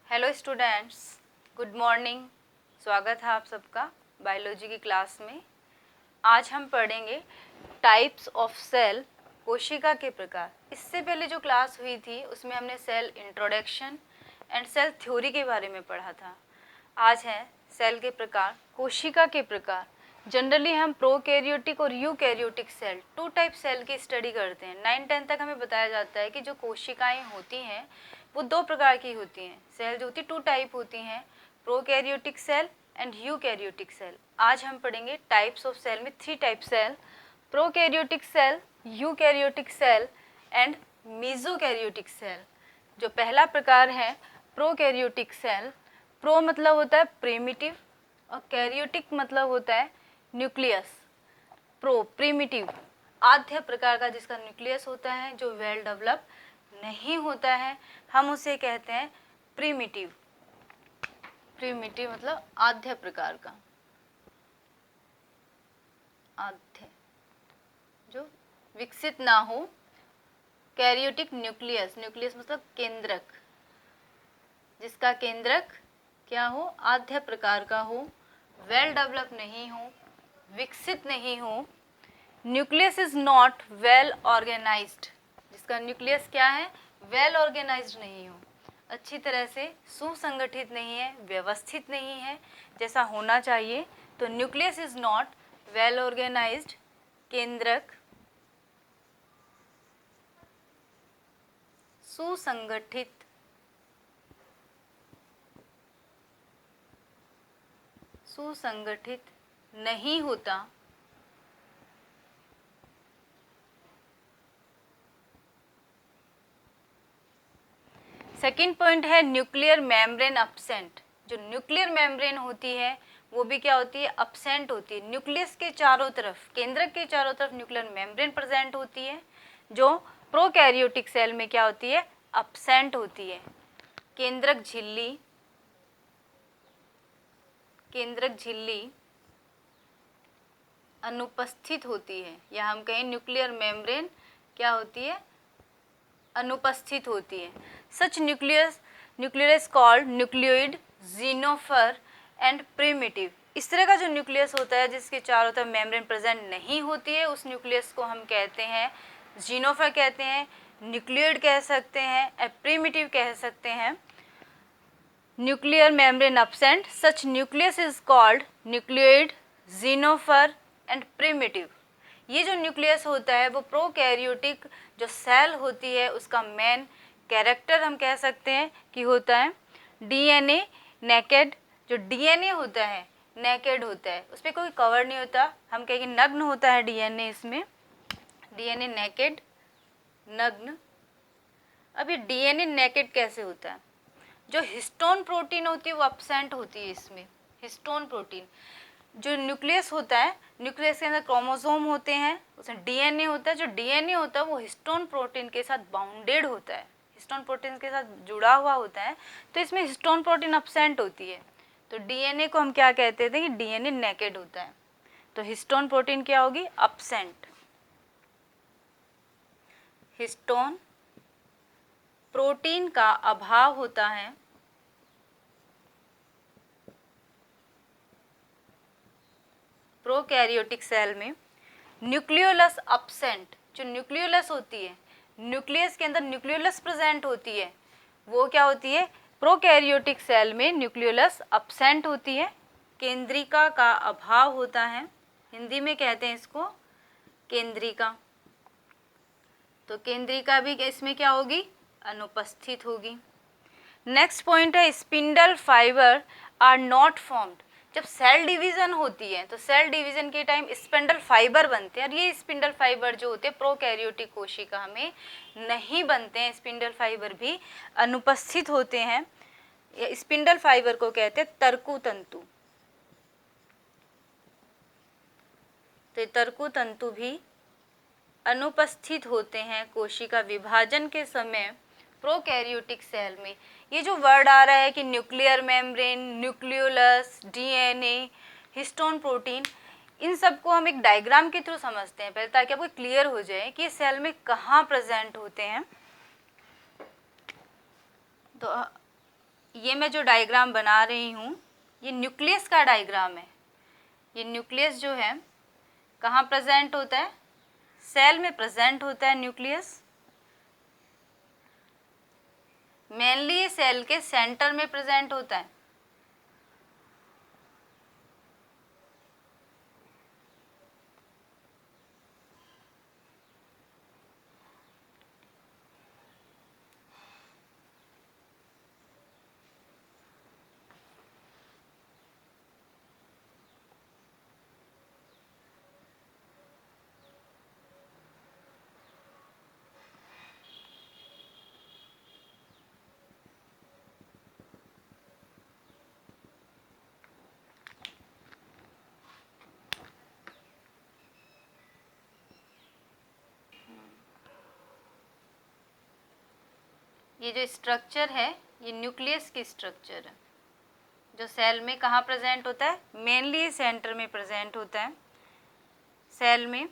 Hello students, good morning. स्वागत है आप सबका बायोलॉजी की क्लास में। आज हम पढ़ेंगे टाइप्स ऑफ सेल, कोशिका के प्रकार। इससे पहले जो क्लास हुई थी उसमें हमने cell introduction and cell theory के बारे में पढ़ा था। आज है सेल के प्रकार, कोशिका के प्रकार। जनरली हम प्रोकैरियोटिक और eukaryotic cell, two type cell की स्टडी करते हैं। 9-10 तक हमें बताया जाता है कि जो कोशिकाएं होती हैं वो दो प्रकार की होती हैं। सेल जो होती है टू टाइप होती हैं, prokaryotic cell and eukaryotic cell. आज हम पढ़ेंगे टाइप्स ऑफ सेल में 3 type cell, prokaryotic cell, eukaryotic cell and mesokaryotic cell. जो पहला प्रकार है प्रोकैरियोटिक सेल। प्रो मतलब होता है प्रिमिटिव और कैरियोटिक मतलब होता है न्यूक्लियस। प्रो प्रिमिटिव, आद्य प्रकार का जिसका न्यूक्लियस होता है, जो वेल डेवलप नहीं होता है, हम उसे कहते हैं प्रिमिटिव। प्रिमिटिव मतलब आद्य प्रकार का, आद्य जो विकसित ना हो। कैरियोटिक न्यूक्लियस, न्यूक्लियस मतलब केंद्रक, जिसका केंद्रक क्या हो, आद्य प्रकार का हो, वेल डेवलप नहीं हो, विकसित नहीं हो। Nucleus is not well organised, जिसका न्यूक्लियस क्या है, वेल ऑर्गेनाइज्ड नहीं हो, अच्छी तरह से सुसंगठित नहीं है, व्यवस्थित नहीं है जैसा होना चाहिए। तो nucleus is not well organised, केंद्रक सुसंगठित नहीं होता। सेकेंड पॉइंट है न्यूक्लियर मेम्ब्रेन अपसेंट। जो न्यूक्लियर मेम्ब्रेन होती है वो भी क्या होती है, अपसेंट होती है। न्यूक्लियस के चारों तरफ, केंद्रक के चारों तरफ न्यूक्लियर मेम्ब्रेन प्रेजेंट होती है, जो प्रोकैरियोटिक सेल में क्या होती है, अपसेंट होती है। केंद्रक झिल्ली अनुपस्थित होती है, या हम कहें न्यूक्लियर मेम्ब्रेन क्या होती है, अनुपस्थित होती है। Such nucleus called nucleoid, genophore and primitive. इस तरह का जो न्यूक्लियस होता है जिसके चारों तरफ मेम्ब्रेन प्रेजेंट नहीं होती है, उस न्यूक्लियस को हम कहते हैं जीनोफर कहते हैं, न्यूक्लियोइड कह सकते हैं, और प्रिमिटिव कह सकते हैं। Nuclear membrane absent, such nucleus is called nucleoid, genophore and primitive. ये जो न्यूक्लियस होता है वो प्रोकैरियोटिक जो सेल होती है उसका मेन कैरेक्टर हम कह सकते हैं कि होता है डीएनए नेकेड। जो डीएनए होता है नेकेड होता है, उस पर कोई कवर नहीं होता, हम कहेंगे नग्न होता है डीएनए। इसमें डीएनए नेकेड, नग्न। अब ये डीएनए नेकेड कैसे होता है, जो हिस्टोन प्रोटीन होती है वो अपसेंट होती है इसमें। हिस्टोन प्रोटीन, जो न्यूक्लियस होता है, न्यूक्लियस के अंदर क्रोमोसोम होते हैं, उसमें डीएनए होता है। जो डीएनए होता है वो हिस्टोन प्रोटीन के साथ बाउंडेड होता है, हिस्टोन प्रोटीन के साथ जुड़ा हुआ होता है, तो इसमें हिस्टोन प्रोटीन अपसेंट होती है। तो डीएनए को हम क्या कहते थे कि डीएनए नेकेड होता है, तो हिस्टोन प्रोटीन क्या होगी, अपसेंट। हिस्टोन प्रोटीन का अभाव होता है प्रोकैरियोटिक सेल में। न्यूक्लियोलस अपसेंट, जो न्यूक्लियोलस होती है, न्यूक्लियस के अंदर न्यूक्लियोलस प्रेजेंट होती है, वो क्या होती है, प्रोकैरियोटिक सेल में न्यूक्लियोलस अपसेंट होती है। केंद्रिका का अभाव होता है, हिंदी में कहते हैं इसको केंद्रिका। तो केंद्रिका भी इसमें क्या होगी, अनुपस्थित होगी। नेक्स्ट पॉइंट है spindle fibre are not formed. जब सेल डिवीजन होती है तो सेल डिवीजन के टाइम स्पिंडल फाइबर बनते हैं, और ये स्पिंडल फाइबर जो होते हैं प्रोकैरियोटिक कोशिका में नहीं बनते हैं, स्पिंडल फाइबर भी अनुपस्थित होते हैं। स्पिंडल फाइबर को कहते हैं तर्कु तंतु। तो तर्कु तंतु भी अनुपस्थित होते हैं कोशिका विभाजन के समय प्रोकैरियोटिक सेल में। ये जो वर्ड आ रहा है कि nuclear membrane, nucleolus, DNA, histone protein, इन सबको हम एक डायग्राम के थ्रू समझते हैं पहले, ताकि आपको क्लियर हो जाए कि सेल में कहाँ प्रेजेंट होते हैं। तो ये मैं जो डायग्राम बना रही हूँ ये न्यूक्लियस का डायग्राम है। ये न्यूक्लियस जो है कहाँ प्रेजेंट होता है? सेल में प्रेजेंट होता है न्यूक्लियस। मेनली ये सेल के सेंटर में प्रेजेंट होता है। ये जो स्ट्रक्चर है ये न्यूक्लियस की स्ट्रक्चर है जो सेल में कहाँ प्रेजेंट होता है? मेनली सेंटर में प्रेजेंट होता है। सेल में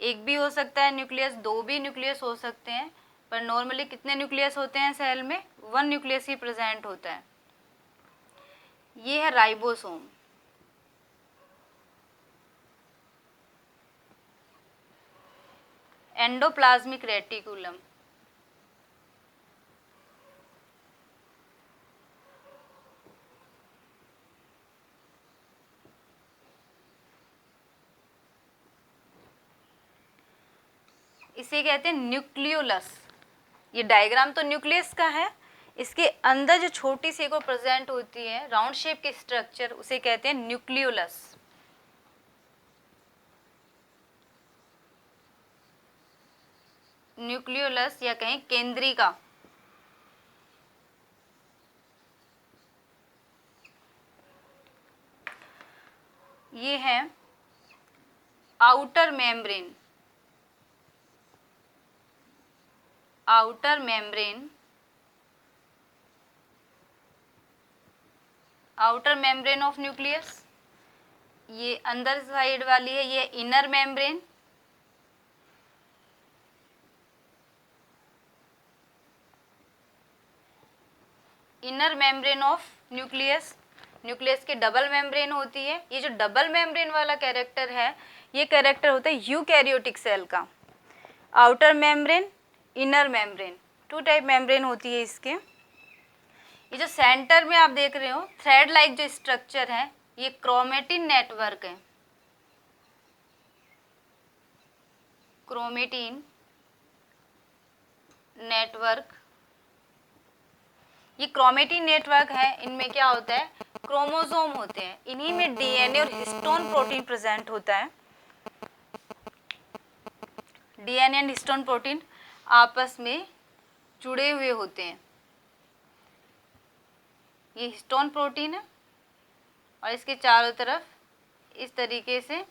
एक भी हो सकता है न्यूक्लियस, दो भी न्यूक्लियस हो सकते हैं, पर नॉर्मली कितने न्यूक्लियस होते हैं सेल में? 1 न्यूक्लियस ही प्रेजेंट होता है। ये है राइबोसोम। Endoplasmic reticulum. इसे कहते हैं न्यूक्लियोलस। ये डायग्राम तो न्यूक्लियस का है, इसके अंदर जो छोटी सी को प्रेजेंट होती है राउंड शेप के स्ट्रक्चर उसे कहते हैं न्यूक्लियोलस। न्यूक्लियोलस या कहें केंद्रिका। ये है outer membrane. Outer membrane, outer membrane of nucleus. ये अंदर साइड वाली है, ये inner membrane. Inner membrane of nucleus. Nucleus की डबल मेम्ब्रेन होती है। ये जो डबल मेम्ब्रेन वाला कैरेक्टर है ये कैरेक्टर होता है यूकैरियोटिक सेल का। Outer membrane, inner membrane, 2 type membrane होती है इसके। ये जो सेंटर में आप देख रहे हो थ्रेड लाइक जो स्ट्रक्चर है ये क्रोमेटिन नेटवर्क है। Chromatin network. ये क्रोमेटिन नेटवर्क है, इनमें क्या होता है? क्रोमोसोम होते हैं, इन्हीं में डीएनए और हिस्टोन प्रोटीन प्रेजेंट होता है। डीएनए एंड हिस्टोन प्रोटीन आपस में जुड़े हुए होते हैं। ये हिस्टोन प्रोटीन है और इसके चारों तरफ इस तरीके से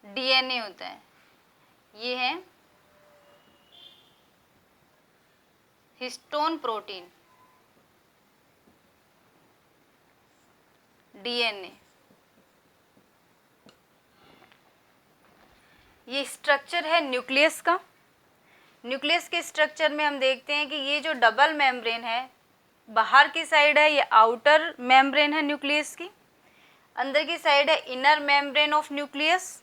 डीएनए होता है। ये है हिस्टोन प्रोटीन, डीएनए। ये स्ट्रक्चर है न्यूक्लियस का। न्यूक्लियस के स्ट्रक्चर में हम देखते हैं कि ये जो डबल मेम्ब्रेन है बाहर की साइड है ये आउटर मेम्ब्रेन है न्यूक्लियस की, अंदर की साइड है इनर मेम्ब्रेन ऑफ न्यूक्लियस।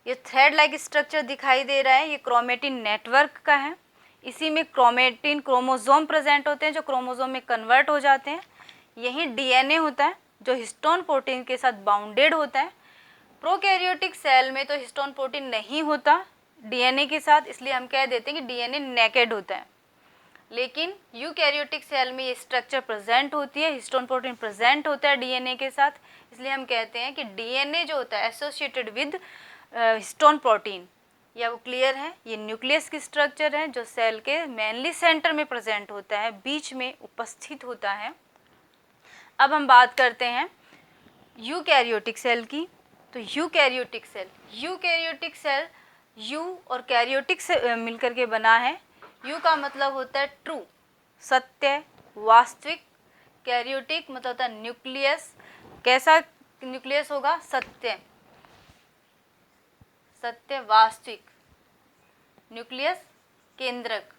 ये थ्रेड लाइक स्ट्रक्चर दिखाई दे रहा है, ये क्रोमेटिन नेटवर्क का है। इसी में क्रोमेटिन क्रोमोसोम प्रेजेंट होते हैं जो क्रोमोसोम में कन्वर्ट हो जाते हैं। यही डीएनए होता है जो हिस्टोन प्रोटीन के साथ बाउंडेड होता है। प्रोकैरियोटिक सेल में तो हिस्टोन प्रोटीन नहीं होता डीएनए के साथ, इसलिए हम कह देते हैं कि डीएनए नेकेड होता है। लेकिन यूकैरियोटिक सेल में ये स्ट्रक्चर प्रेजेंट होती है, हिस्टोन प्रोटीन प्रेजेंट होता है डीएनए के साथ, इसलिए हम कहते हैं कि डीएनए जो होता है एसोसिएटेड विद हिस्टोन प्रोटीन। या वो क्लियर है? ये न्यूक्लियस की स्ट्रक्चर है जो सेल के मेनली सेंटर में प्रेजेंट होता है, बीच में उपस्थित होता है। अब हम बात करते हैं यूकैरियोटिक सेल की। तो यूकैरियोटिक सेल यू और कैरियोटिक से मिलकर के बना है। यू का मतलब होता है ट्रू, सत्य, वास्तविक। कैरियोटिक मतलब होता है न्यूक्लियस। कैसा न्यूक्लियस होगा? सत्य, सत्य, वास्तविक। न्यूक्लियस केंद्रक।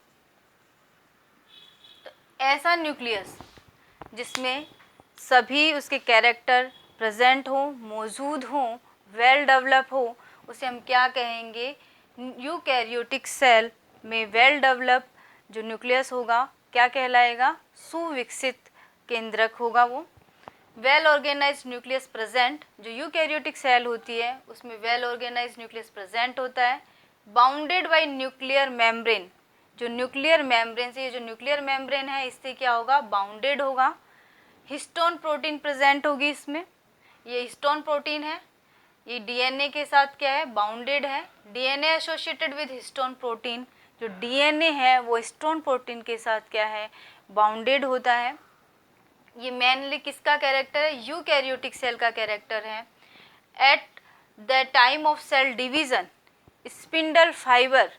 तो ऐसा न्यूक्लियस जिसमें सभी उसके कैरेक्टर प्रेजेंट हो, मौजूद हो, वेल डेवलप हो, उसे हम क्या कहेंगे? यूकैरियोटिक सेल में वेल डेवलप जो न्यूक्लियस होगा क्या कहलाएगा? सुविकसित केंद्रक होगा वो। वेल ऑर्गेनाइज्ड न्यूक्लियस प्रेजेंट, जो यूकैरियोटिक सेल होती है उसमें वेल ऑर्गेनाइज्ड न्यूक्लियस प्रेजेंट होता है। बाउंडेड बाय न्यूक्लियर मेम्ब्रेन, जो न्यूक्लियर मेम्ब्रेन से, ये जो न्यूक्लियर मेम्ब्रेन है इससे क्या होगा? बाउंडेड होगा। हिस्टोन प्रोटीन प्रेजेंट होगी इसमें, ये हिस्टोन प्रोटीन है, ये डीएनए के साथ क्या है? बाउंडेड है। DNA associated with histone protein, जो डीएनए है वो हिस्टोन प्रोटीन के साथ क्या है? बाउंडेड होता है। ये मेनली किसका कैरेक्टर है? यूकैरियोटिक सेल का कैरेक्टर है। At the time of cell division spindle fibre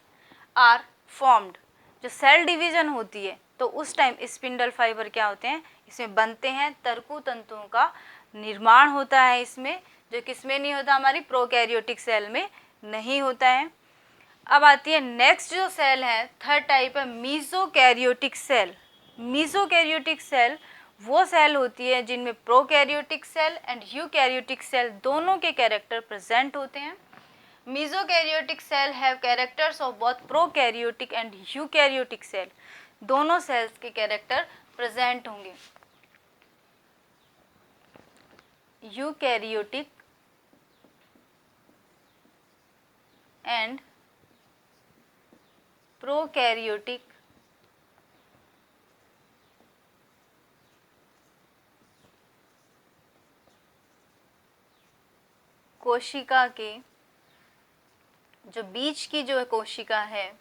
are formed, जो सेल डिवीजन होती है तो उस टाइम स्पिंडल फाइबर क्या होते हैं? इसमें बनते हैं, तर्कु तंतुओं का निर्माण होता है इसमें, जो किसमें नहीं होता? हमारी प्रोकैरियोटिक सेल में नहीं होता है। अब आती है नेक्स्ट जो सेल है, थर्ड टाइप है मीसोकैरियोटिक सेल। मीसोकैरियोटिक सेल वो सेल होती है जिनमें prokaryotic cell and eukaryotic cell दोनों के कैरेक्टर प्रेजेंट होते हैं। Mesokaryotic cell have characters of both prokaryotic and eukaryotic cell, दोनों सेल्स के कैरेक्टर प्रेजेंट होंगे। यूकैरियोटिक एंड प्रोकैरियोटिक कोशिका के जो बीच की जो कोशिका है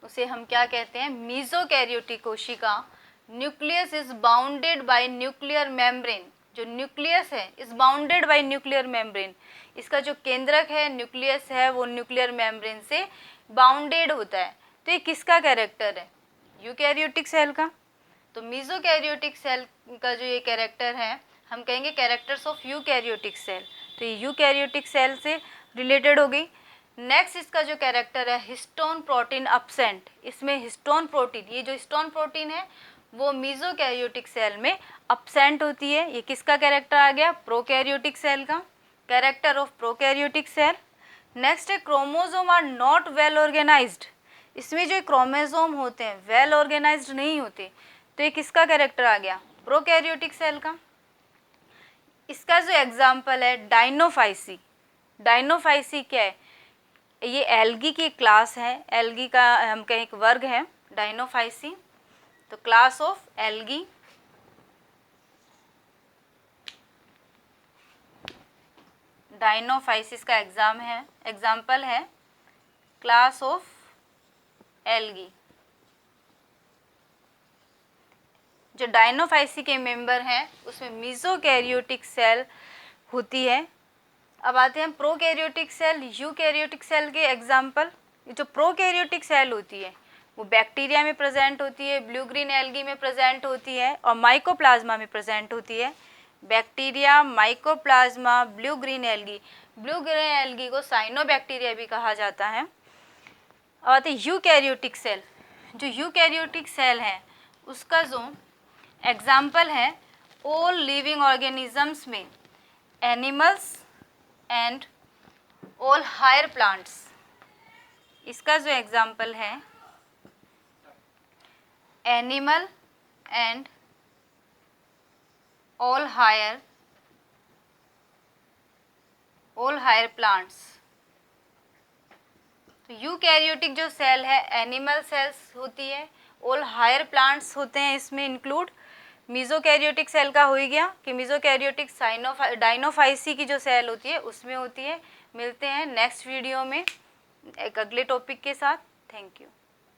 उसे हम क्या कहते हैं? मीसोकैरियोटिक कोशिका। Nucleus is bounded by nuclear membrane, जो न्यूक्लियस है is bounded by nuclear membrane, इसका जो केंद्रक है न्यूक्लियस है वो न्यूक्लियर मेम्ब्रेन से बाउंडेड होता है। तो ये किसका कैरेक्टर है? यूकैरियोटिक सेल का। तो मीसोकैरियोटिक सेल का जो ये कैरेक्टर है हम कहेंगे कैरेक्टर्स ऑफ यूकैरियोटिक सेल, तो ये यूकैरियोटिक सेल से रिलेटेड हो गई। नेक्स्ट इसका जो कैरेक्टर है हिस्टोन प्रोटीन अपसेंट, इसमें हिस्टोन प्रोटीन, ये जो हिस्टोन प्रोटीन है वो मीसोकैरियोटिक सेल में अपसेंट होती है। ये किसका कैरेक्टर आ गया? प्रोकैरियोटिक सेल का, character of prokaryotic cell. Next है chromosome are not well organised, इसमें जो क्रोमोसोम होते हैं वेल ऑर्गेनाइज्ड नहीं होते, तो ये किसका कैरेक्टर आ गया? प्रोकैरियोटिक सेल का। इसका जो एग्जाम्पल है डाइनोफाइसी। डाइनोफाइसी क्या है? ये एल्गी की क्लास है, एल्गी का हम कहें एक वर्ग है डाइनोफाइसी, तो क्लास ऑफ एल्गी। डाइनोफाइसिस का एग्जाम्पल है क्लास ऑफ एल्गी। जो डाइनोफाइसी के मेंबर हैं उसमें मीसोकैरियोटिक सेल होती है। अब आते हैं प्रोकैरियोटिक सेल, यूकैरियोटिक सेल के एग्जाम्पल। जो प्रोकैरियोटिक सेल होती है वो बैक्टीरिया में प्रेजेंट होती है, ब्लू ग्रीन एल्गी में प्रेजेंट होती है और माइकोप्लाज्मा में प्रेजेंट होती है। Bacteria, mycoplasma, blue green algae. Blue green algae को साइनोबैक्टीरिया भी कहा जाता है। अब आते हैं यूकैरियोटिक सेल। जो यूकैरियोटिक सेल है उसका जो एग्जाम्पल है ऑल लिविंग ऑर्गेनिजम्स में animals and all higher plants. इसका जो एग्जाम्पल है animal and all higher plants. तो यूकैरियोटिक जो सेल है एनिमल सेल्स होती है, ऑल हायर प्लांट्स होते हैं इसमें इंक्लूड। मीसोकैरियोटिक सेल का हो ही गया कि मीसोकैरियोटिक डाइनोफाइसी की जो सेल होती है उसमें होती है। मिलते हैं नेक्स्ट वीडियो में एक अगले टॉपिक के साथ। Thank you.